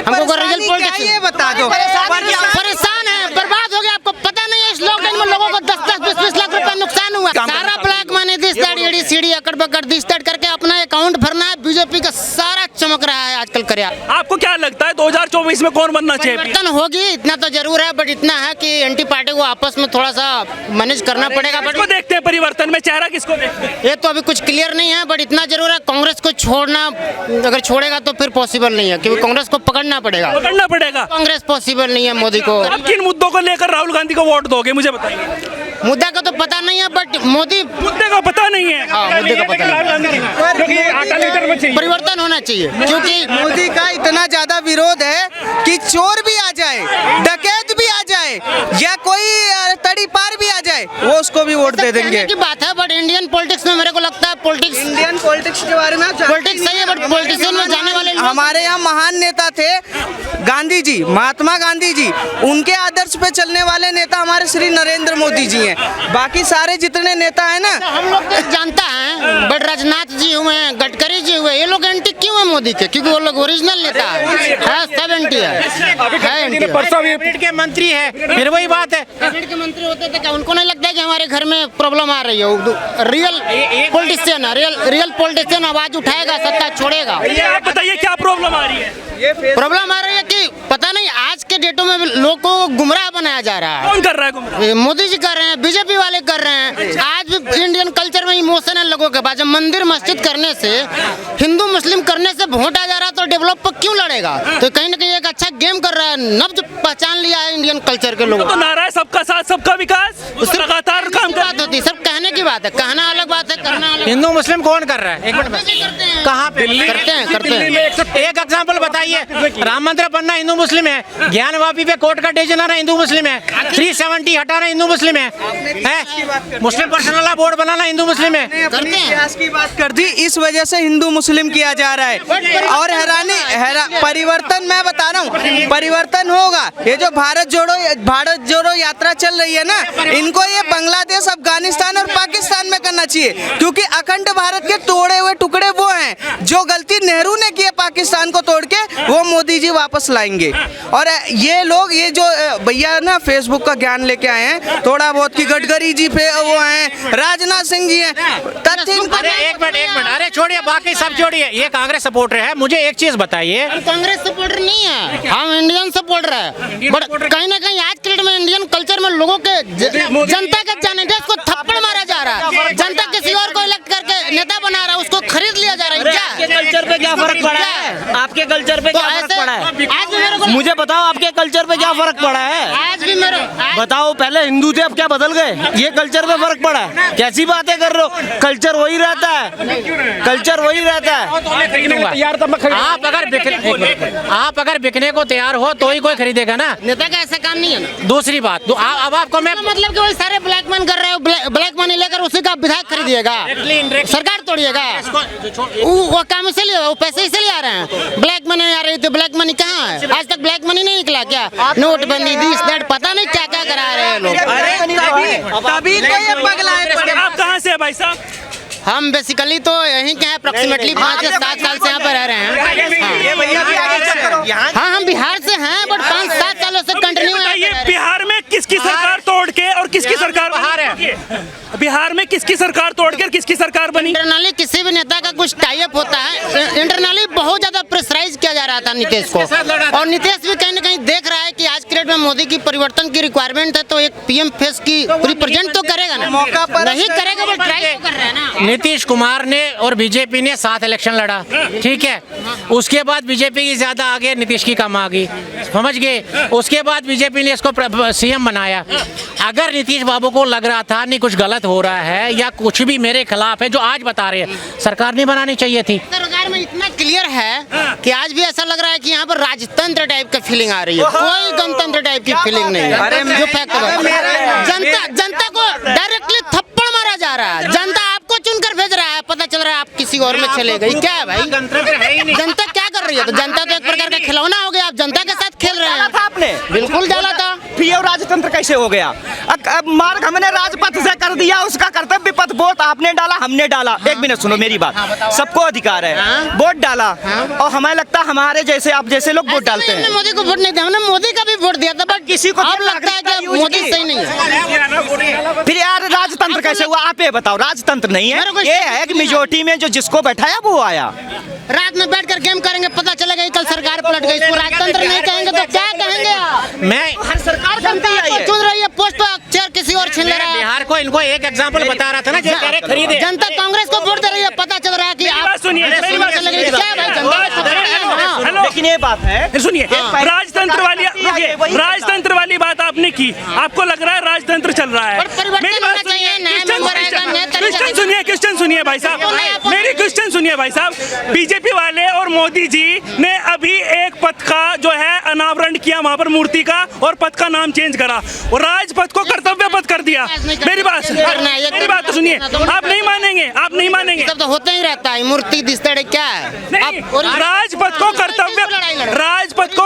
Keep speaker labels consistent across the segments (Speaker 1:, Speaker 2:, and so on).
Speaker 1: हमको real politics
Speaker 2: ये बता दो।
Speaker 1: परेशान है, बर्बाद हो गया। आपको पता नहीं है इस लॉकडाउन में लोगों को 10-10, 20-20 लाख रुपए नुकसान हुआ। सारा black money this that ED CD अकड़ बकड़ दिस दैट करके अपना अकाउंट भरना है। बीजेपी का सारा चमक रहा है आजकल करया।
Speaker 3: आपको क्या लगता है 2024 में कौन बनना चाहिए?
Speaker 1: परिवर्तन होगी, इतना तो जरूर है, बट इतना है कि एंटी पार्टी को आपस में थोड़ा सा मैनेज करना पड़ेगा। बट
Speaker 3: किसको देखते हैं परिवर्तन में, चेहरा किसको देखते हैं?
Speaker 1: ये तो अभी कुछ क्लियर नहीं है, बट इतना जरूर है कांग्रेस को छोड़ना, अगर छोड़ेगा तो फिर पॉसिबल नहीं है, क्योंकि कांग्रेस को पकड़ना पड़ेगा।
Speaker 3: पकड़ना पड़ेगा।
Speaker 1: कांग्रेस पॉसिबल नहीं है मोदी को।
Speaker 3: अब किन मुद्दों को लेकर राहुल गांधी को वोट दोगे, मुझे बताइए।
Speaker 1: मुद्दा का तो पता नहीं है, बट मोदी
Speaker 3: मुद्दे का पता नहीं है।
Speaker 1: हाँ, मुद्दे का पता नहीं।
Speaker 3: राहुल गांधी क्योंकि आटा लीटर में चाहिए।
Speaker 1: परिवर्तन होना चाहिए, क्योंकि
Speaker 2: मोदी का इतना ज्यादा विरोध है कि चोर भी आ जाए, डकैत भी आ जाए, या कोई तड़ी पार भी आ जाए, वो उसको भी वोट दे देंगे।
Speaker 1: की बात है, बट इंडियन पॉलिटिक्स में मेरे को लगता है पॉलिटिक्स
Speaker 2: इंडियन पॉलिटिक्स के बारे में
Speaker 1: पॉलिटिक्स सही है, बट पॉलिटिशियन में जाने वाले लोग
Speaker 2: हमारे यहाँ महान नेता थे गांधी जी, महात्मा गांधी जी, उनके आदर्श पे चलने वाले नेता हमारे श्री नरेंद्र मोदी जी हैं। बाकी सारे जितने नेता हैं ना,
Speaker 1: हम लोग तो जानता है, बट राजनाथ जी हुए, गडकरी जी हुए, ये लोग एंटी क्यों है मोदी के? क्योंकि वो लोग ओरिजिनल नेता है, सब एंटी है।
Speaker 3: परसों भी
Speaker 4: कैबिनेट के मंत्री है, फिर वही बात है।
Speaker 1: कैबिनेट के मंत्री होते थे क्या उनको नहीं लगता है कि हमारे घर में प्रॉब्लम आ रही है? रियल पॉलिटिशियन है, रियल पॉलिटिशियन आवाज उठाएगा, सत्ता छोड़ेगा।
Speaker 3: ये आप बताइए क्या प्रॉब्लम आ रही है?
Speaker 1: प्रॉब्लम आ रही है कि पता नहीं आज के डेटों में लोगों को गुमराह बनाया जा रहा है।
Speaker 3: कौन कर रहा है गुमराह?
Speaker 1: मोदी जी कर रहे हैं, बीजेपी वाले कर रहे हैं। आज भी इंडियन कल्चर में इमोशन है लोगों के पास। जब मंदिर मस्जिद करने से, हिंदू मुस्लिम करने से वोट आ जा रहा है, तो डेवलप पर क्यों लड़ेगा? तो कहीं ना कहीं एक अच्छा गेम कर रहा है, नब्ज पहचान लिया है इंडियन कल्चर के लोगों।
Speaker 3: तो नारा है सबका साथ सबका विकास, उससे लगातार काम
Speaker 1: बात होती है, सब कहने की बात है, कहना अलग बात है, करना अलग।
Speaker 4: हिंदू मुस्लिम कौन कर रहा है? एक मिनट, कहाँ पे
Speaker 1: करते हैं।
Speaker 4: एक एग्जाम्पल बताइए। राम मंदिर बनना हिंदू मुस्लिम है, ज्ञान वापी पे कोर्ट का डेज लाना हिंदू मुस्लिम है, 370 हटाना हिंदू मुस्लिम है, मुस्लिम पर्सनल बोर्ड बनाना हिंदू मुस्लिम है।
Speaker 2: इतिहास की बात कर दी, इस वजह से हिंदू मुस्लिम किया जा रहा है। और परिवर्तन मैं बता रहा हूँ, परिवर्तन होगा। ये जो भारत जोड़ो यात्रा चल रही है ना, इनको ये बांग्लादेश, अफगानिस्तान और पाकिस्तान में करना चाहिए, क्योंकि अखंड भारत के तोड़े हुए टुकड़े वो हैं। जो गलती नेहरू ने की है पाकिस्तान को तोड़ के, वो मोदी जी वापस लाएंगे। और ये लोग, ये जो भैया ना फेसबुक का ज्ञान लेके आए हैं थोड़ा बहुत, की गडकरी जी पे वो हैं, राजनाथ सिंह जी हैं, तथ्य इनको।
Speaker 4: अरे एक मिनट, अरे छोड़िए, बाकी सब छोड़िए। ये कांग्रेस सपोर्टर है, मुझे एक चीज बताइए।
Speaker 1: कांग्रेस सपोर्टर नहीं है, हम इंडियन सपोर्टर है। बट कहीं ना कहीं आज के डेट में इंडियन कल्चर में लोगों के जनता के जाने देश को थप्पड़ मारा जा रहा है। जनता किसी और को इलेक्ट करके नेता बना रहा है, उसको खरीद लिया जा रहा है।
Speaker 5: आपके कल्चर पे क्या फर्क पड़ा है? आपके कल्चर पे क्या फर्क पड़ा है?
Speaker 1: आज भी मेरे को
Speaker 5: मुझे बताओ, आपके कल्चर पे क्या फर्क पड़ा है?
Speaker 1: आज भी मेरे
Speaker 5: बताओ, पहले हिंदू थे, अब क्या बदल गए? ये कल्चर पे फर्क पड़ा है? कैसी बातें कर रहे हो? कल्चर वही रहता है, कल्चर वही रहता है।
Speaker 4: आप अगर बिकने को तैयार हो तो ही कोई खरीदेगा ना।
Speaker 1: नेता का ऐसा काम नहीं है ना।
Speaker 4: दूसरी बात, अब आपको मैं
Speaker 1: मतलब कि वही सारे ब्लैक मनी कर रहे हो, ब्लैक मनी लेकर उसी का विधायक खरीदिएगा, सरकार तोड़िएगा। वो काम इसलिए, वो पैसे इसलिए आ रहे हैं। ब्लैक मनी आ रही, तो ब्लैक मनी कहाँ है? आज तक ब्लैक मनी नहीं निकला क्या? नोटबंदी, दिस दैट, पता नहीं क्या क्या करा रहे हैं लोग।
Speaker 2: तभी तो ये पगला है।
Speaker 3: आप कहाँ से है भाई साहब?
Speaker 1: हम बेसिकली तो यहीं के हैं, अप्रोक्सीमेटली 5 से 7 साल से यहाँ पर रह रहे हैं। हाँ, हम बिहार से हैं, बट 5-7 सालों से कंटिन्यू
Speaker 3: बताइए, बिहार में किसकी सरकार तोड़ के और किसकी सरकार
Speaker 4: बाहर है?
Speaker 3: बिहार में किसकी सरकार तोड़ के और किसकी सरकार बनी?
Speaker 1: इंटरनली किसी भी नेता का कुछ टाई अप होता है, इंटरनली बहुत ज्यादा प्रेशराइज किया जा रहा था नीतीश को, और नीतीश भी कहीं ना कहीं देख रहा है कि आज के डेट में मोदी की परिवर्तन की रिक्वायरमेंट है, तो एक पीएम फेस की रिप्रेजेंट तो करेगा ना।
Speaker 2: मौका पर
Speaker 1: नहीं करेगा, वो ट्राई तो कर रहा है ना।
Speaker 4: नीतीश कुमार ने और बीजेपी ने 7 इलेक्शन लड़ा, ठीक है। उसके बाद बीजेपी की ज्यादा आगे, नीतीश की कम आ गई, समझ गए। उसके बाद बीजेपी ने इसको सीएम बनाया। अगर नीतीश बाबू को लग रहा था नहीं कुछ गलत हो रहा है या कुछ भी मेरे खिलाफ है, जो आज बता रहे हैं, सरकार नहीं बनानी चाहिए थी।
Speaker 1: सरकार में इतना क्लियर है कि आज भी ऐसा लग रहा है कि यहाँ पर राजतंत्र टाइप का फीलिंग आ रही है, कोई गणतंत्र टाइप की फीलिंग नहीं है। जो फैक्ट है, जनता को डायरेक्टली थप्पड़ मारा जा रहा है। जनता आपको चुनकर भेज रहा है, पता चल रहा है आप किसी और में चले गए। क्या है भाई, जनता क्या कर रही है? तो जनता तो एक प्रकार का खिलौना हो गया, आप जनता के साथ खेल रहे हैं।
Speaker 5: आपने
Speaker 1: बिल्कुल डाला था।
Speaker 5: पीएम राजतंत्र
Speaker 6: राजतंत्र कैसे हो गया? अब मार्ग हमने राजपथ से कर दिया, उसका कर्तव्य पथ वोट आपने डाला, हमने डाला। एक मिनट सुनो मेरी बात, सबको अधिकार है, वोट डाला और हमें लगता है हमारे जैसे आप जैसे लोग वोट डालते हैं।
Speaker 1: मोदी को वोट नहीं दिया, हमने मोदी का भी वोट दिया था, बट
Speaker 6: किसी को
Speaker 1: अब लगता है कि मोदी सही नहीं है।
Speaker 6: फिर यार राजतंत्र कैसे हुआ? आप ये बताओ, राजतंत्र नहीं है, ये है कि मेजोरिटी में जो जिसको बैठाया वो आया।
Speaker 1: रात में बैठकर गेम करेंगे, पता चलेगा कि कल सरकार पलट गई। इसको राजतंत्र नहीं कहेंगे तो क्या कहेंगे आप?
Speaker 4: मैं
Speaker 6: हर सरकार
Speaker 1: जनता आपको चुन रही है, पोस्ट पर चेयर किसी और छीन ले रहा है।
Speaker 4: बिहार को इनको एक एग्जांपल बता रहा था ना, जो कह रहे खरीदे।
Speaker 1: जनता कांग्रेस को वोट दे रही है, पता चल रहा है कि आप
Speaker 3: सुनिए, मेरी बात
Speaker 1: चल रही है। क्या भाई जनता?
Speaker 3: हेलो,
Speaker 6: लेकिन ये बात है,
Speaker 3: सुनिए, राजतंत्र वाली राजतंत्र वाली बात आपने की, आपको लग रहा है राजतंत्र चल रहा है।
Speaker 1: और परिवर्तन
Speaker 3: मेरी
Speaker 1: होना
Speaker 3: बात
Speaker 1: चाहिए,
Speaker 3: सुनिए,
Speaker 1: नया मेंबर आएगा, नया तरीका
Speaker 3: क्वेश्चन सुनिए, क्वेश्चन सुनिए भाई साहब, मेरी क्वेश्चन सुनिए भाई साहब। बीजेपी वाले और मोदी जी ने अभी एक पथ का जो है अनावरण किया वहां पर मूर्ति का, और पथ का नाम चेंज करा और राजपथ को कर्तव्य पथ कर दिया। मेरी बात तो सुनिए, आप नहीं मानेंगे, आप नहीं मानेंगे।
Speaker 1: तब तो होता ही रहता है, मूर्ति दिसते क्या है?
Speaker 3: नहीं, राजपथ को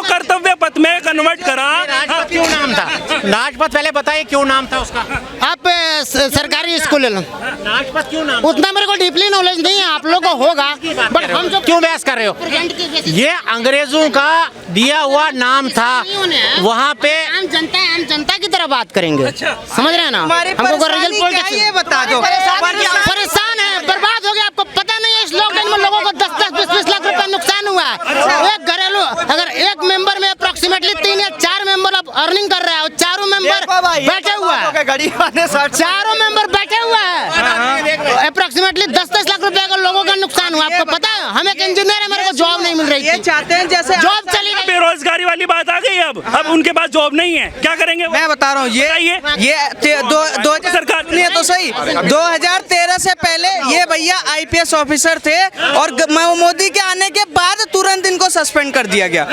Speaker 3: कर्तव्य पथ में कन्वर्ट करा।
Speaker 4: राजपथ क्यों नाम था? राजपथ पहले बताइए क्यों नाम था उसका?
Speaker 1: आप सरकारी स्कूल ले लो,
Speaker 4: राजपथ क्यों नाम?
Speaker 1: उतना मेरे को डीपली नॉलेज नहीं है, आप लोगों को होगा, बट हम जो
Speaker 4: क्यों बहस कर रहे हो? ये अंग्रेजों का दिया हुआ नाम था, वहाँ पे
Speaker 1: आम जनता की तरह बात करेंगे, समझ रहे हैं ना?
Speaker 2: हमारी
Speaker 1: हमको
Speaker 2: परेशानी क्या है ये बता दो।
Speaker 1: परेशान है, बर्बाद हो गया, आपको पता नहीं है इस लॉकडाउन में लोगों को 10-10, 20-20 लाख रुपए नुकसान हुआ है। एक घरेलू अगर एक मेंबर में अप्रोक्सीमेटली 3 या 4 मेंबर अब अर्निंग कर रहा है और चारों मेंबर बैठे हुआ है, चारों मेंबर बैठे हुआ है, अप्रोक्सीमेटली 10-10 लाख रुपए का लोगों का नुकसान हुआ। आपको पता है, हम एक इंजीनियर है, मेरे को जॉब नहीं मिल रही
Speaker 2: ये
Speaker 1: थी,
Speaker 2: चाहते हैं जैसे
Speaker 1: जॉब चली गई।
Speaker 3: बेरोजगारी वाली बात आ गई। अब उनके पास जॉब नहीं है, क्या करेंगे?
Speaker 2: मैं बता रहा हूँ, ये दो
Speaker 3: सरकार
Speaker 2: सुनिए तो सही, 2013 से पहले ये भैया आईपीएस ऑफिसर थे और मोदी के आने के बाद तुरंत इनको सस्पेंड कर दिया गया।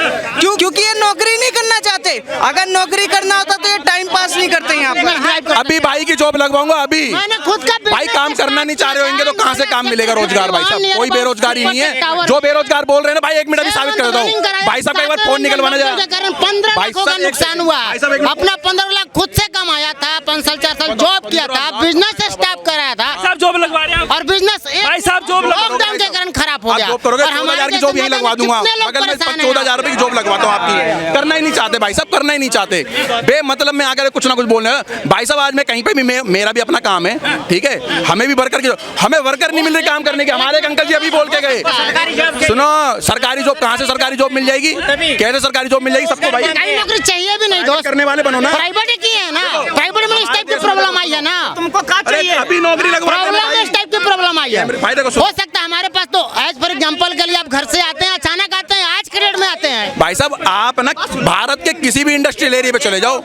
Speaker 2: क्योंकि ये नौकरी नहीं करना चाहते। अगर नौकरी करना होता तो ये टाइम पास नहीं करते यहाँ पर।
Speaker 7: अभी भाई की जॉब लगवाऊंगा अभी।
Speaker 1: मैंने खुद का
Speaker 7: भाई काम करना नहीं चाह रहे होंगे तो कहाँ से काम मिलेगा? रोजगार भाई साहब, कोई बेरोजगारी नहीं है। जो बेरोजगार बोल रहे हैं ना भाई, 1 मिनट अभी साबित कर देता हूँ भाई साहब। एक बार फोन निकलवाना जाए,
Speaker 1: 15 लाख का नुकसान हुआ, अपना 15 लाख खुद से कमाया था, 5 साल 4 साल जॉब किया था, बिजनेस स्टार्ट कराया था,
Speaker 3: साहब जॉब लगवा रहे हैं
Speaker 1: और बिजनेस
Speaker 3: भाई साहब जॉब
Speaker 1: लॉकडाउन के कारण खराब हो
Speaker 7: आप
Speaker 1: गया।
Speaker 7: जॉब करोगे,
Speaker 1: और
Speaker 7: 14,000 की जॉब यही लगवा दूंगा। बगल में 14,000 रुपए की जॉब लगवाता हूँ आपकी। करना ही नहीं चाहते भाई साहब, करना ही नहीं चाहते, बेमतलब में आकर कुछ ना कुछ बोलने। भाई साहब आज मैं कहीं पे भी, मेरा भी अपना काम है, ठीक है, हमें भी हमें वर्कर नहीं मिल रहे काम करने के। हमारे एक अंकल जी अभी बोल के गए, सुनो सरकारी जॉब कहाँ से सरकारी जॉब मिल जाएगी? कैसे सरकारी जॉब मिल जाएगी सबको? भाई
Speaker 1: नौकरी चाहिए भी नहीं दोस्त,
Speaker 7: करने वाले बनो ना।
Speaker 1: प्राइवेट ही की है ना, प्राइवेट में इस टाइप की प्रॉब्लम आई है ना,
Speaker 6: तुमको क्या चाहिए?
Speaker 7: अभी नौकरी लगवा
Speaker 1: प्रॉब्लम इस टाइप की प्रॉब्लम आई है।
Speaker 7: फायदा को
Speaker 1: हो सकता है हमारे पास तो एज फॉर एग्जांपल के लिए आप घर से आते हैं, अचानक आते हैं, आज के डेट में आते हैं।
Speaker 7: भाई साहब आप ना भारत के किसी भी इंडस्ट्रियल एरिया पे चले जाओ,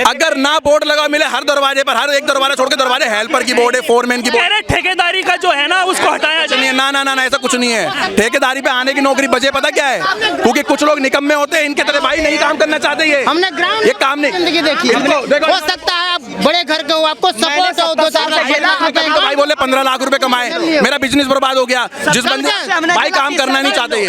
Speaker 7: अगर ना बोर्ड लगा मिले हर दरवाजे पर, हर एक दरवाजा छोड़ के दरवाजे हेल्पर की बोर्ड है, फोरमैन की बोर्ड।
Speaker 3: अरे ठेकेदारी का जो है ना उसको हटाया जाए।
Speaker 7: ना ना ना ना ऐसा कुछ नहीं है। ठेकेदारी पे आने की नौकरी बचे पता क्या है? क्योंकि कुछ लोग निकम्मे होते हैं, इनके तरह भाई नहीं काम करना चाहते। ये
Speaker 1: हमने ग्राउंड
Speaker 7: ये काम नहीं
Speaker 1: जिंदगी देखी है। हो सकता है आप बड़े घर के हो, आपको सपोर्ट हो, 2-4 लाख रुपए
Speaker 7: तो भाई बोले 15 लाख रुपए कमाए, मेरा बिजनेस बर्बाद हो गया। जिस बंदे भाई काम करना नहीं चाहते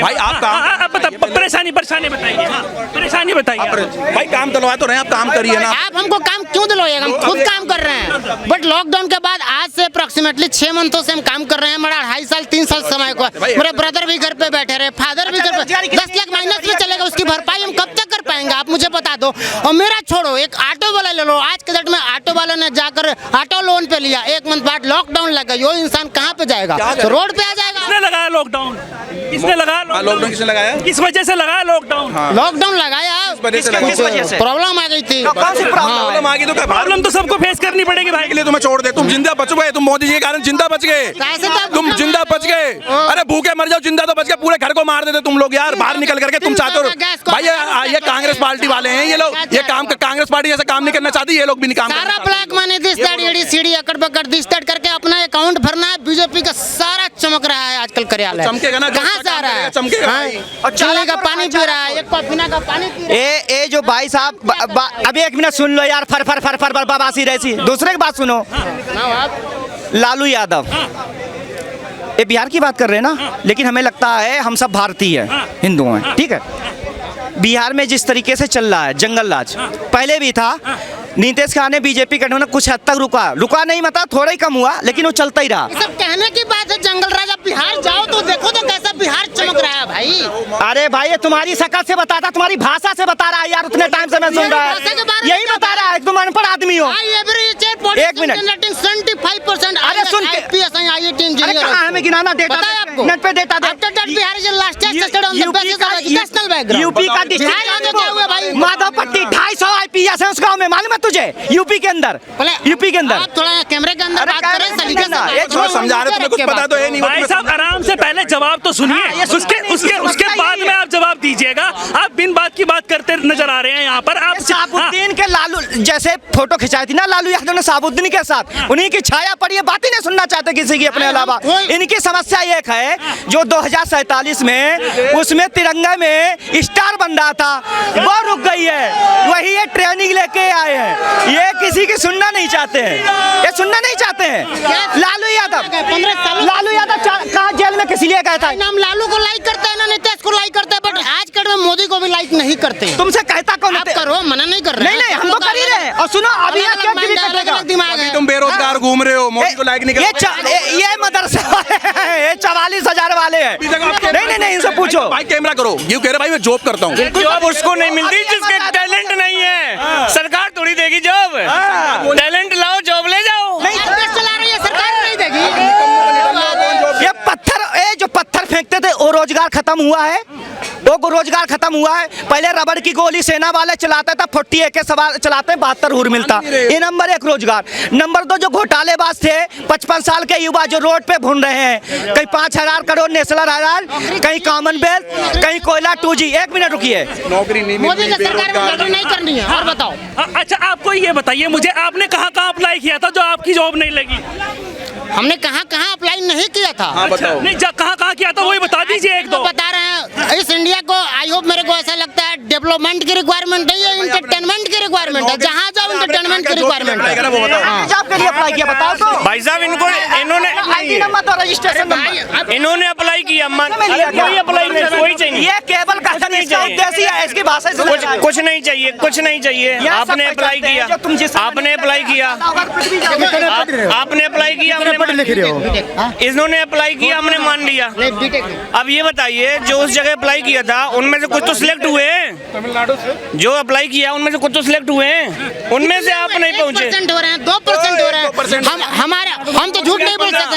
Speaker 7: भाई, आप काम
Speaker 3: परेशानी बताइए, परेशानी बताइए
Speaker 7: भाई काम दिलवा तो रहे हैं, आप काम करिए ना।
Speaker 1: आप हमको काम क्यों दिलवाइएगा? हम खुद काम कर रहे हैं, बट लॉकडाउन के बाद आज से अप्रोक्सीमेटली 6 मंथों से हम काम कर रहे हैं। मेरा 2.5 साल 3 साल समय को, मेरे ब्रदर भी घर पे बैठे रहे, फादर भी घर पे, 10 लाख माइनस में चलेगा, उसकी भरपाई हम कब तक कर पाएंगे? आप मुझे बता दो। और मेरा छोड़ो, एक ऑटो वाला ले लो, आज के डेट में ऑटो वाला ने जाकर ऑटो लोन पे लिया, 1 मंथ बाद लॉकडाउन लग गया, वो इंसान कहाँ पे जाएगा? तो रोड पे आ जाएगा।
Speaker 3: किसने लगाया लॉकडाउन? किसने लगाया
Speaker 7: लॉकडाउन? किसने लगाया?
Speaker 3: किस वजह से लगाया लॉकडाउन?
Speaker 1: लॉकडाउन लगाया, प्रॉब्लम आ गई थी।
Speaker 7: प्रॉब्लम आ गई तो
Speaker 3: प्रॉब्लम तो सबको फेस करनी पड़ेगी भाई।
Speaker 7: के लिए तुम्हें छोड़ दे, तुम जिंदा बच गए, तुम मोदी जी के कारण जिंदा बच गए, तुम जिंदा बच गए। अरे भूखे मर जाओ, जिंदा तो बच गए, पूरे घर को मार देते तुम लोग यार, बाहर निकल करके। तुम चाहते हो भाई ये कांग्रेस पार्टी वाले हैं, ये लोग ये काम, कांग्रेस पार्टी ऐसा काम नहीं करना चाहती, ये लोग भी नहीं काम
Speaker 1: सारा ब्लैक मनी सीढ़ी अकड़ बकड़ दिस्ताड़ करके अपना अकाउंट भरना है। बीजेपी का सारा चमक रहा है आजकल कार्यालय,
Speaker 7: चमकेगा ना,
Speaker 1: कहाँ से आ रहा है?
Speaker 7: चमकेगा।
Speaker 1: और चूल्हे का पानी पी रहा है, एक पीना का पानी पी रहा है।
Speaker 6: ए जो भाई साहब अभी 1 मिनट सुन लो यार, फर फर फर फर बकवासी रहती। दूसरे की बात सुनो, लालू यादव ये बिहार की बात कर रहे हैं ना, लेकिन हमें लगता है हम सब भारतीय हैं, हिंदू हैं, ठीक है। बिहार में जिस तरीके से चल रहा है जंगल राज, पहले भी था। नीतीश कुमार ने बीजेपी गठबंधन कुछ हद तक रुका नहीं, मतलब थोड़ा ही कम हुआ, लेकिन वो चलता ही रहा।
Speaker 1: ये सब कहने की बात है, जंगल राज। अब बिहार जाओ तो देखो तो कैसा बिहार चमक रहा है भाई।
Speaker 6: अरे भाई, ये तुम्हारी शक्ल से बताता, तुम्हारी भाषा से बता रहा है यार, उतने टाइम से मैं सुन रहा
Speaker 1: भाषा के बारे
Speaker 6: है,
Speaker 1: में
Speaker 6: यही बता रहा है, तुम अनपढ़ आदमी हो। एक मिनट।
Speaker 1: 75%
Speaker 6: अरे सुन के,
Speaker 1: IPS and IIT
Speaker 6: अरे
Speaker 1: इंजीनियर
Speaker 6: कहाँ हमें गिनाना, डेटा
Speaker 1: पता है आपको?
Speaker 6: नेट पे data they.
Speaker 1: After that, Bihar is the last tested on the basis of educational background.
Speaker 6: UP का
Speaker 1: बिहार में क्या हुआ भाई?
Speaker 6: माधवपट्टी 250 IPS है उस गांव में, मालूम है तुझे? यूपी के अंदर, यूपी के अंदर।
Speaker 1: आप थोड़ा कैमरे के अंदर
Speaker 6: अरे
Speaker 1: बात करें,
Speaker 6: कैमरे
Speaker 1: सलीके से
Speaker 6: के अंदर,
Speaker 1: बात
Speaker 6: ये
Speaker 1: करो,
Speaker 7: समझा रहे, तुम्हें कुछ पता तो है नहीं।
Speaker 3: भाई साहब आराम से पहले जवाब तो सुनिए, उसके बाद में आप जवाब दीजिएगा। आप बिन बात की बात करते नजर आ रहे हैं यहाँ पर। आप
Speaker 6: साबुद्दीन के लालू जैसे फोटो खिंचाई थी ना लालू यादव ने साबुद्दीन के साथ, उन्हीं की छाया पड़ी है, बात ही नहीं सुनना चाहते किसी की अपने अलावा। इनकी समस्या एक है, जो 2047 में उसमें तिरंगा में स्टार बन रहा था, वो रुक गई है। वही ये ट्रेनिंग लेके आए हैं, ये किसी की सुनना नहीं चाहते हैं, ये सुनना नहीं चाहते हैं। लालू यादव
Speaker 1: 15 सालों
Speaker 6: कहाँ जेल में किसी लिए गया था?
Speaker 1: नाम लालू को लाइक करता है ना नीतीश को लाइक करता है, बट आज कल में मोदी को भी लाइक नहीं करते।
Speaker 6: तुमसे कहता कौन?
Speaker 1: आप करो, मना नहीं कर रहे।
Speaker 6: नहीं, हम तो कर ही रहे हैं। और सुनो, अभी यहाँ क्या टीवी कटेगा?
Speaker 1: दिमाग है।
Speaker 7: तुम बेरोजगार घूम रहे हो, मोदी को लाइक नहीं
Speaker 6: ये मदरसे वाले हैं, ये 44,000 वाले हैं। नहीं, इनसे पूछो।
Speaker 7: भाई कैमरा करो, ये कह रहे भाई मैं जॉब करता हूँ।
Speaker 5: जॉब उसको नहीं मिलती जिसके टैलेंट नहीं है, सरकार थोड़ी देगी जॉब। टैलेंट लाओ, जॉब ले जाओ।
Speaker 1: देश चला रही है सरकार, नहीं देगी।
Speaker 6: ये जो पत्थर फेंकते थे, वो रोजगार खत्म हुआ है, वो रोजगार खत्म हुआ है। पहले रबड़ की गोली सेना वाले चलाता था, 40 AK सवाल चलाते, 72 हुर मिलता। ये नंबर 1 रोजगार। नंबर 2 जो घोटालेबाज थे, 55 साल के युवा जो रोड पे भून रहे हैं, कहीं 5,000 करोड़ नेशनल हाईवे, कहीं कॉमनवेल्थ, कहीं कोयला 2G। 1 मिनट रुकिए,
Speaker 7: नौकरी नहीं
Speaker 1: मोदी
Speaker 7: मिल
Speaker 1: की
Speaker 7: रही,
Speaker 1: सरकार में नौकरी नहीं करनी है। और बताओ,
Speaker 3: अच्छा आपको ये बताइए मुझे, आपने कहाँ अप्लाई किया था जो आपकी जॉब नहीं लगी?
Speaker 1: हमने कहाँ अप्लाई नहीं किया था।
Speaker 7: हाँ बताओ।
Speaker 3: नहीं, कहाँ किया था वही बता दीजिए एक दो।
Speaker 1: बता रहे हैं, इस इंडिया को आई होप, मेरे को ऐसा लगता है डेवलपमेंट की रिक्वायरमेंट नहीं है, एंटरटेनमेंट की रिक्वायरमेंट है। जहाँ जाओ एंटरटेनमेंट की रिक्वायरमेंट है।
Speaker 6: जॉब के लिए अप्लाई किया, बताओ तो।
Speaker 5: भाई साहब इन्होंने
Speaker 6: ID नंबर तो रजिस्ट्रेशन नंबर।
Speaker 5: इन्होंने अप्लाई किया, कोई अप्लाई नहीं, कोई चाहिए।
Speaker 6: ये केवल का देसी है, इसकी भाषा से
Speaker 5: कुछ नहीं चाहिए, कुछ नहीं चाहिए। आपने अप्लाई किया, आपने अप्लाई किया, आपने अप्लाई किया, हमने
Speaker 1: लिख रहे हो।
Speaker 5: इन्होंने अप्लाई किया, हमने मान लिया। अब ये बताइए, जो उस जगह अप्लाई किया था उनमें से कुछ तो सिलेक्ट हुए हैं, तमिलनाडु से जो अप्लाई किया उनमें से कुछ तो सिलेक्ट हुए हैं, उनमें से आप नहीं पहुंचे।
Speaker 1: 1% हो रहे हैं, 2% हो रहे हैं। हम तो झूठ नहीं बोल सकते।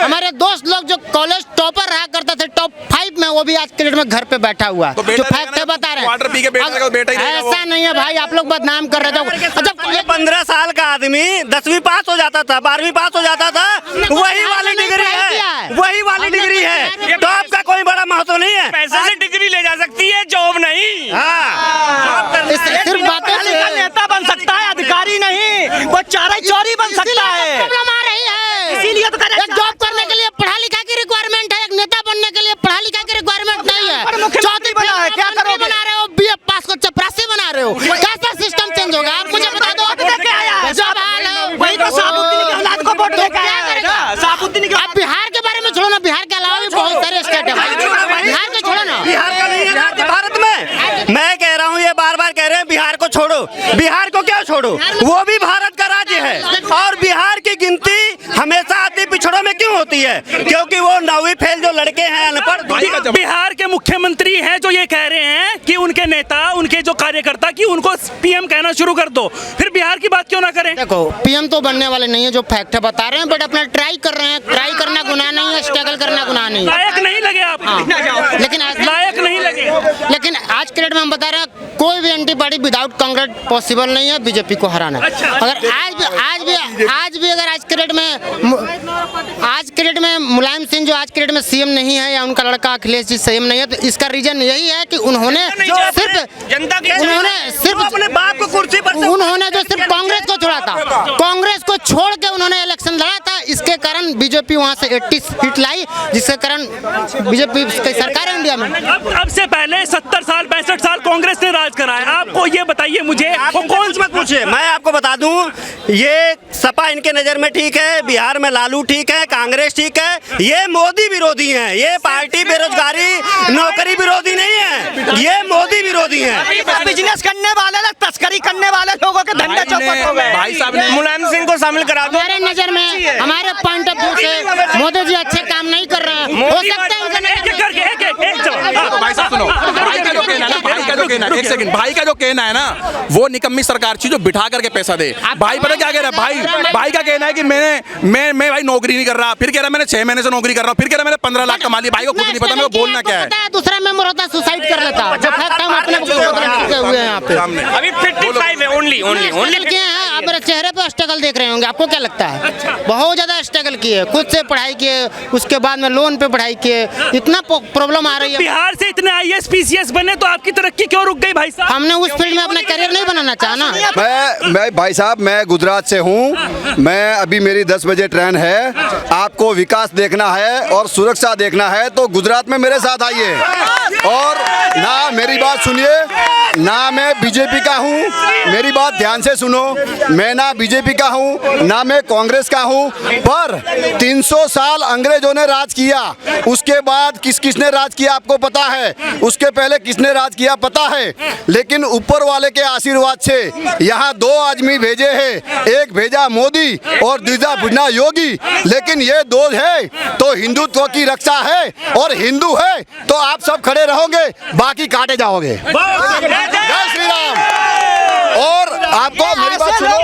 Speaker 1: हमारे दोस्त लोग जो कॉलेज टॉपर रहा करते थे, टॉप 5 में, वो भी आज के डेट में घर पे बैठा हुआ है। जो फैक्ट है बता रहे
Speaker 7: वाटर पी के बेटा ही
Speaker 1: हैं। ऐसा नहीं है भाई, आप लोग बदनाम कर रहे थे। अच्छा,
Speaker 5: 15 साल का आदमी 10वीं पास हो जाता था, 12वीं पास हो जाता था, वही वाली डिग्री है, वही वाली डिग्री है। तो आपका कोई बड़ा महत्व नहीं है। पैसे से डिग्री ले जा सकती है, जॉब नहीं।
Speaker 1: सिर्फ बातों से
Speaker 6: नेता बन सकता है, अधिकारी नहीं। वो चारे चोरी बन सकता है।
Speaker 1: प्रॉब्लम आ रही है,
Speaker 6: इसीलिए तो
Speaker 1: एक जॉब करने के लिए पढ़ा लिखा की रिक्वायरमेंट है, एक नेता बनने के लिए पढ़ा लिखा की रिक्वायरमेंट नहीं है।
Speaker 6: मुख्यमंत्री बना है, क्या करोगे?
Speaker 1: बना रहे हो, BA पास को चपरासी बना रहे हो, कैसा सिस्टम चेंज होगा? आप मुझे बता दो। जब हाल है
Speaker 6: वही तो साबुद्दीन की औलाद को वोट देके आया है ना। साबुद्दीन की
Speaker 1: आप बिहार के बारे में छोड़ो ना, बिहार के अलावा भी बहुत सारे स्टेट है भाई। बिहार को छोड़ो ना।
Speaker 5: बिहार का नहीं है भारत में। मैं कह रहा हूँ, ये बार बार कह रहे हैं बिहार को छोड़ो। बिहार को क्या छोड़ो, वो भी भारत का राज्य है। और बिहार की गिनती हमेशा अति पिछड़ों में क्यों होती है? क्योंकि वो 9वीं फेल जो लड़के हैं अनपढ़।
Speaker 3: बिहार के मुख्यमंत्री हैं जो ये कह रहे हैं कि उनके नेता, उनके जो कार्यकर्ता, कि उनको PM कहना शुरू कर दो, फिर बिहार की बात क्यों ना करें?
Speaker 1: देखो, PM तो बनने वाले नहीं है, जो फैक्ट है बता रहे हैं, बट अपना ट्राई कर रहे हैं। ट्राई करना गुनाह नहीं है, स्ट्रगल करना गुनाह नहीं है।
Speaker 3: लायक नहीं लगे आप,
Speaker 1: लेकिन
Speaker 3: लायक नहीं लगे।
Speaker 1: लेकिन आज के डेट में हम बता रहे हैं, कोई भी anti party without Congress possible नहीं है बीजेपी को हराना। अगर आज भी अगर आज के डेट में मुलायम सिंह जो आज के डेट में CM नहीं है, या उनका लड़का अखिलेश जी CM नहीं है, तो इसका रीजन यही है कि उन्होंने
Speaker 5: जनता के
Speaker 1: सिर्फ
Speaker 5: अपने बाप को कुर्सी पर
Speaker 1: उन्होंने जो सिर्फ कांग्रेस को छोड़ा था, कांग्रेस को छोड़ के उन्होंने इलेक्शन लड़ा था। इसके कारण बीजेपी वहां से 80 सीट लाई, जिसके कारण बीजेपी की सरकार है इंडिया में।
Speaker 3: अब से पहले 70 साल 65 साल कांग्रेस ने राज करा है। आपको ये बताइए मुझे,
Speaker 5: वो कौन सी मत पूछे, मैं आपको बता दूं, ये सपा इनके नजर में ठीक है, बिहार में लालू ठीक है, कांग्रेस ठीक है, ये मोदी विरोधी हैं। ये पार्टी बेरोजगारी नौकरी विरोधी नहीं है, ये मोदी हैं।
Speaker 6: बिजनेस करने वाले लोग, तस्करी करने वाले लोगों के धंधे चौपट हो गए।
Speaker 7: भाई साहब ने
Speaker 5: मुलायम सिंह को शामिल करा दो।
Speaker 1: हमारे नजर में, हमारे पॉइंट ऑफ व्यू से मोदी जी अच्छे काम नहीं कर रहे हैं। हो सकता है उनका
Speaker 3: एक जवाब।
Speaker 7: भाई साहब सुनो, भाई का जो कहना है ना, भाई का जो कहना है, एक सेकंड, भाई का जो कहना है ना, वो निकम्मी सरकार थी जो बिठा करके पैसा दे। भाई पता क्या कह रहा है, भाई का कहना है कि मैं भाई नौकरी नहीं कर रहा, फिर कह रहा मैंने 6 महीने से नौकरी कर रहा हूँ, फिर कह रहा मैंने 15 लाख कमा लिया। भाई को खुद नहीं पता मेरे को बोलना क्या है।
Speaker 1: दूसरा मेंबर होता सुसाइड कर लेता, जो फैक्ट हम अपने हुए हैं यहाँ पे।
Speaker 5: अभी 55 है ओनली।
Speaker 1: किए हैं, आप मेरे चेहरे पे स्ट्रगल देख रहे होंगे, आपको क्या लगता है? बहुत ज्यादा स्ट्रगल किए, खुद से पढ़ाई किए, उसके बाद में लोन पे पढ़ाई किए, इतना प्रॉब्लम आ रही है।
Speaker 3: बिहार से इतने IAS PCS बने तो आपकी तरक्की क्यों रुक गई भाई साहब?
Speaker 1: हमने उस फील्ड में अपना करियर नहीं बनाना चाहा ना।
Speaker 8: मैं भाई साहब, मैं गुजरात से हूँ। मैं अभी मेरी 10 बजे ट्रेन है। आपको विकास देखना है और सुरक्षा देखना है तो गुजरात में मेरे साथ आइए। और ना, मेरी बात सुनिए, ना मैं बीजेपी का हूँ, मेरी बात ध्यान से सुनो, मैं ना बीजेपी का हूँ ना मैं कांग्रेस का हूँ, पर 300 साल अंग्रेजों ने राज किया, उसके बाद किसने राज किया आपको पता है, उसके पहले किसने राज किया पता है। लेकिन ऊपर वाले के आशीर्वाद से यहाँ 2 आदमी भेजे हैं, एक भेजा मोदी और दूसरा भेजा योगी। लेकिन ये 2 है तो हिंदुत्व की रक्षा है, और हिंदू है तो आप सब खड़े रहोगे, बाकी काटे जाओगे। जय श्री राम। और आपको मेरी बात सुनो,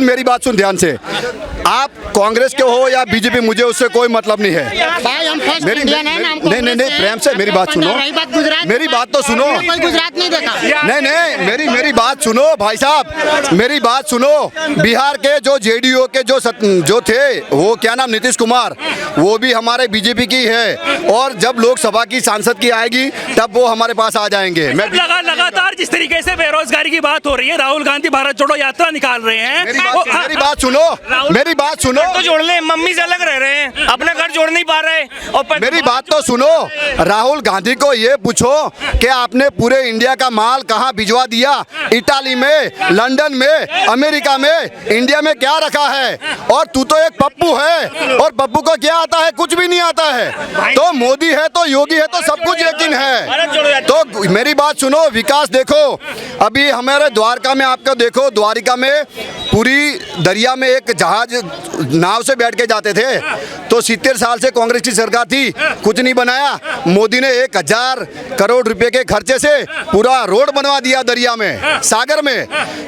Speaker 8: मेरी बात सुन ध्यान से। आप कांग्रेस के हो या बीजेपी, मुझे उससे कोई मतलब नहीं है।
Speaker 1: भाई हम फर्स्ट इंडियन है ना, हमको
Speaker 8: नहीं, प्रेम से मेरी बात सुनो, मेरी बात तो सुनो।
Speaker 1: कोई गुजरात नहीं देखा।
Speaker 8: नहीं, मेरी बात सुनो भाई साहब, मेरी बात सुनो। बिहार के जो JDU के जो थे, वो क्या नाम, नीतीश कुमार, वो भी हमारे बीजेपी की है। और जब लोकसभा की सांसद की आएगी तब वो हमारे पास आ जाएंगे। मैं
Speaker 3: लगातार जिस तरीके से बेरोजगारी की बात हो रही है, राहुल गांधी भारत जोड़ो यात्रा निकाल रहे हैं।
Speaker 8: मेरी बात सुनो,
Speaker 5: तो जोड़ ले, मम्मी से अलग रह रहे हैं, अपना घर जोड़ नहीं पा रहे। और
Speaker 8: मेरी बात तो सुनो, राहुल गांधी को ये पूछो कि आपने पूरे इंडिया का माल कहाँ भिजवा दिया, इटाली में, लंदन में, अमेरिका में, इंडिया में क्या रखा है। और तू तो एक पप्पू है, और पप्पू को क्या आता है, कुछ भी नहीं आता है। तो मोदी है तो योगी है तो सब कुछ यकीन है। तो मेरी बात सुनो, विकास देखो, अभी हमारे द्वारका में आपको देखो, द्वारिका में पूरी दरिया में एक जहाज नाव से बैठ के जाते थे। तो 70 साल से कांग्रेस की सरकार थी, कुछ नहीं बनाया। मोदी ने 1000 करोड़ रुपए के खर्चे से पूरा रोड बनवा दिया दरिया में, सागर में।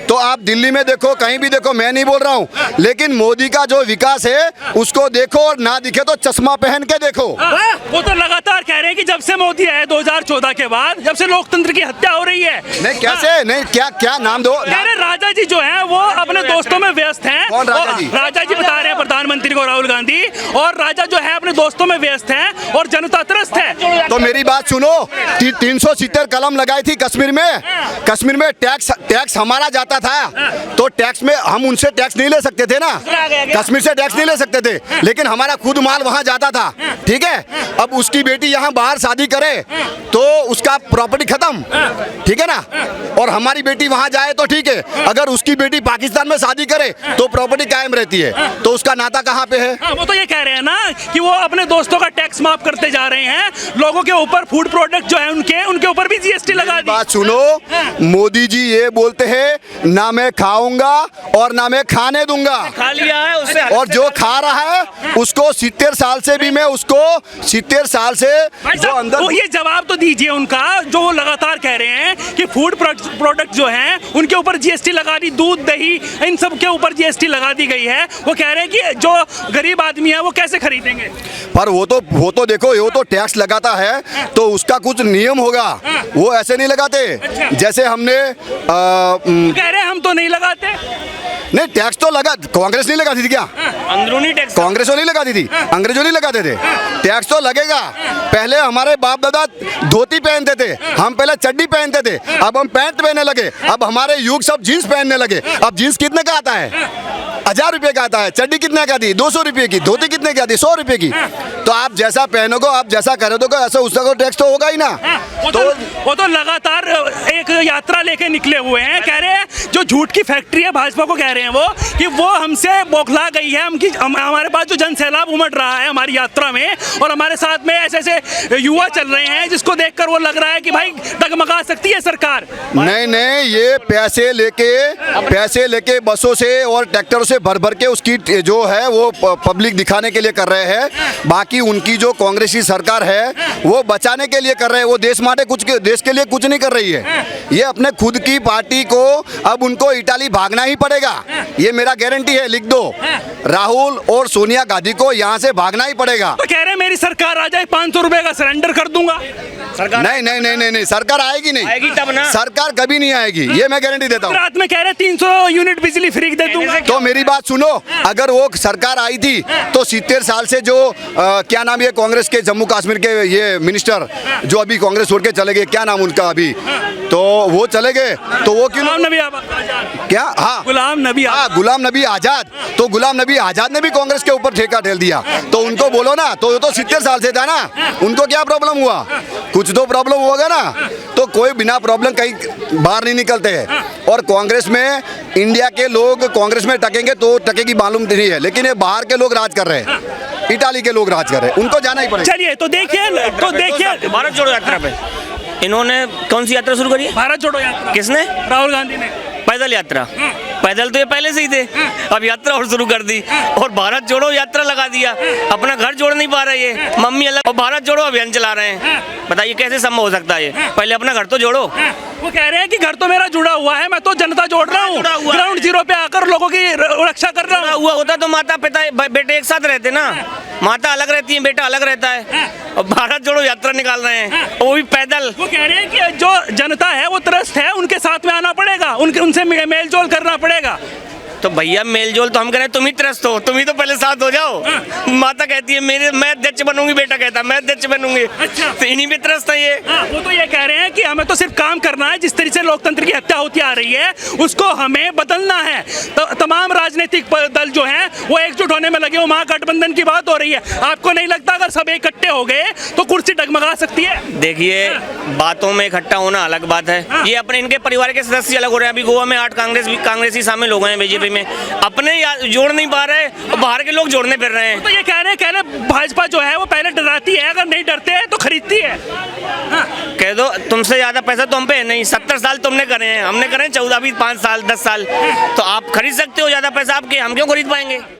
Speaker 8: तो आप दिल्ली में देखो, कहीं भी देखो, मैं नहीं बोल रहा हूँ, लेकिन मोदी का जो विकास है उसको देखो, और ना दिखे तो चश्मा पहन के देखो।
Speaker 3: वो तो लगातार कह रहे हैं कि जब से मोदी आए 2014 के बाद, जब से लोकतंत्र की हत्या हो रही है।
Speaker 8: नहीं, कैसे नहीं, क्या नाम दो।
Speaker 3: राजा जी जो हैं वो अपने दोस्तों में व्यस्त हैं।
Speaker 8: कौन राजा जी?
Speaker 3: राजा जी बता रहे हैं प्रधानमंत्री को, राहुल गांधी। और राजा जो है अपने दोस्तों में व्यस्त हैं और जनता त्रस्त है।
Speaker 8: तो मेरी बात सुनो, 370 कलम लगाई थी कश्मीर में टैक्स हमारा जाता था, तो टैक्स में हम उनसे टैक्स नहीं ले सकते थे ना, कश्मीर से टैक्स नहीं ले सकते थे, लेकिन हमारा खुद माल वहां जाता था। ठीक है, अब उसकी बेटी यहाँ बाहर शादी करे तो उसका प्रॉपर्टी खत्म, ठीक है ना। और हमारी बेटी वहां जाए तो ठीक है, अगर उसकी बेटी पाकिस्तान में शादी करे तो प्रॉपर्टी कायम रहती है, तो उसका नाता कहाँ पे है।
Speaker 3: वो तो ये कह रहे हैं ना कि वो अपने दोस्तों का टैक्स माफ करते जा रहे हैं, लोगों के ऊपर फूड प्रोडक्ट जो है उनके ऊपर भी GST लगा दी।
Speaker 8: बात सुनो, मोदी जी ये बोलते हैं ना मैं खाऊंगा और ना मैं खाने दूंगा,
Speaker 5: खा लिया है उससे,
Speaker 8: और जो खा रहा है उसको 70 साल से भी मैं उसको 70 साल से जो अंदर।
Speaker 3: वो ये जवाब तो दीजिए उनका, जो वो लगातार कह रहे हैं कि फूड प्रोडक्ट जो हैं उनके ऊपर GST लगा दी, दूध दही इन सब के ऊपर GST लगा दी गई है। वो कह रहे हैं कि जो गरीब आदमी है वो कैसे खरीदेंगे।
Speaker 8: पर वो तो देखो, वो तो टैक्स लगाता है तो उसका कुछ नियम होगा, वो ऐसे नहीं लगाते जैसे हमने
Speaker 3: कह रहे हैं हम तो नहीं लगाते।
Speaker 8: नहीं, टैक्स तो लगा, कांग्रेस नहीं लगाती थी क्या?
Speaker 5: अंदरूनी टैक्स
Speaker 8: कांग्रेस नहीं लगाती थी, अंग्रेजों नहीं लगाते थे। टैक्स तो लगेगा। पहले हमारे बाप दादा धोती पहनते थे, हम पहले चड्डी पहनते थे, अब हम पैंट पहनने लगे। अब हमारे युग सब जीन्स पहनने लगे। अब जीन्स कितने का आता है? 1000 रुपए का आता है। चड्डी कितने का आती है? 200 रुपए की। धोती कितने की आती है? 100 रुपए की। तो आप जैसा पहनोगे, आप जैसा खरीदोगे, ऐसा उसका टैक्स तो होगा ही ना।
Speaker 3: वो तो लगातार एक यात्रा लेके निकले हुए हैं, कह रहे हैं जो झूठ की फैक्ट्री है भाजपा को, कह रहे हैं वो कि वो हमसे बौखला गई है, हमारे पास जो जन सैलाब उमड़ रहा है हमारी यात्रा में, और हमारे साथ में ऐसे ऐसे युवा चल रहे हैं जिसको देखकर वो लग रहा है कि भाई डगमगा सकती है सरकार।
Speaker 8: नहीं नहीं, ये पैसे लेके बसों से और ट्रैक्टरों से भर भर के उसकी जो है वो पब्लिक दिखाने के लिए कर रहे हैं। बाकी उनकी जो कांग्रेसी सरकार है वो बचाने के लिए कर रहे हैं, वो देश के लिए कुछ नहीं कर रही है। ये अपने खुद की पार्टी को अब उनको इटाली भागना ही पड़ेगा, ये मेरा गारंटी है, लिख दो। राहुल और सोनिया गांधी को यहाँ से भागना ही पड़ेगा।
Speaker 3: तो कह रहे हैं मेरी सरकार आ जाए 500 रुपए का सरेंडर कर दूंगा।
Speaker 8: नहीं नहीं नहीं नहीं नहीं, सरकार आएगी नहीं,
Speaker 6: आएगी तब ना।
Speaker 8: सरकार कभी नहीं आएगी, ये मैं गारंटी देता हूँ।
Speaker 3: रात में कह रहे 300 यूनिट बिजली फ्री दे दूंगा।
Speaker 8: तो मेरी बात सुनो, अगर वो सरकार आई थी तो 70 साल से जो क्या नाम, ये कांग्रेस के जम्मू कश्मीर के ये मिनिस्टर जो अभी कांग्रेस छोड़ के चले गए, क्या नाम उनका अभी, तो वो चले गए, तो वो क्यों क्या, हाँ
Speaker 3: गुलाम नबी
Speaker 8: आजाद, तो गुलाम नबी आजाद ने भी कांग्रेस के ऊपर ठेका ठेल दिया, तो उनको बोलो ना, तो 70 साल से था ना, उनको क्या प्रॉब्लम हुआ, कुछ तो प्रॉब्लम होगा ना। तो कोई बिना प्रॉब्लम कहीं बाहर नहीं निकलते हैं, और कांग्रेस में इंडिया के लोग कांग्रेस में टकेंगे तो टकेगी मालूम नहीं है, लेकिन ये बाहर के लोग राज कर रहे हैं, इटाली के लोग राज कर रहे हैं, उनको जाना ही पड़ेगा।
Speaker 3: चलिए तो देखिए
Speaker 6: भारत जोड़ो यात्रा पे इन्होंने कौन सी यात्रा शुरू करी है?
Speaker 3: भारत जोड़ो यात्रा।
Speaker 6: किसने?
Speaker 3: राहुल गांधी ने।
Speaker 6: पैदल यात्रा। पैदल तो ये पहले से ही थे, अब यात्रा और शुरू कर दी, और भारत जोड़ो यात्रा लगा दिया। अपना घर जोड़ नहीं पा रहे ये, मम्मी अलग और भारत जोड़ो अभियान चला रहे हैं। बताइए कैसे संभव हो सकता है ये? पहले अपना घर तो जोड़ो।
Speaker 3: वो कह रहे हैं कि घर तो मेरा जुड़ा हुआ है, मैं तो जनता जोड़ रहा हूँ, ग्राउंड जीरो पे आकर लोगों की रक्षा कर रहा हूँ।
Speaker 6: हुआ होता तो माता पिता बेटे एक साथ रहते ना, माता अलग रहती है, बेटा अलग रहता है, और भारत जोड़ो यात्रा निकाल रहे हैं, वो भी पैदल।
Speaker 3: वो कह रहे हैं कि जो जनता है वो त्रस्त है, उनके साथ में आना पड़ेगा, उनसे मेल जोल करना पड़ेगा।
Speaker 6: तो भैया मेलजोल तो हम कह रहे हैं, तुम ही त्रस्त हो, तुम ही तो पहले साथ हो जाओ। माता कहती है मैं अध्यक्ष बनूंगी, बेटा कहता है मैं अध्यक्ष बनूंगी।
Speaker 3: अच्छा।
Speaker 6: तो इन्हीं में त्रस्त है ये।
Speaker 3: वो तो ये कह रहे हैं कि हमें तो सिर्फ काम करना है, जिस तरीके से लोकतंत्र की हत्या होती आ रही है उसको हमें बदलना है। तो तमाम राजनीतिक दल जो हैं वो एकजुट होने में लगे, वो महागठबंधन की बात हो रही है। आपको नहीं लगता अगर सब इकट्ठे हो गए तो कुर्सी डगमगा सकती है?
Speaker 6: देखिए, बातों में इकट्ठा होना अलग बात है, ये अपने इनके परिवार के सदस्य अलग हो रहे हैं। अभी गोवा में 8 कांग्रेसी शामिल हो गए हैं बीजेपी में, अपने जोड़ नहीं पा रहे और बाहर के लोग जोड़ने फिर रहे हैं।
Speaker 3: तो ये कह रहे भाजपा जो है वो पहले डराती है, अगर नहीं डरते हैं तो खरीदती है। हाँ।
Speaker 6: कह दो तुमसे ज्यादा पैसा तो हम पे है नहीं, 70 साल तुमने करे हैं, हमने करे 14 20 5 साल 10 साल, तो आप खरीद सकते हो ज्यादा पैसा आपके, हम क्यों खरीद पाएंगे?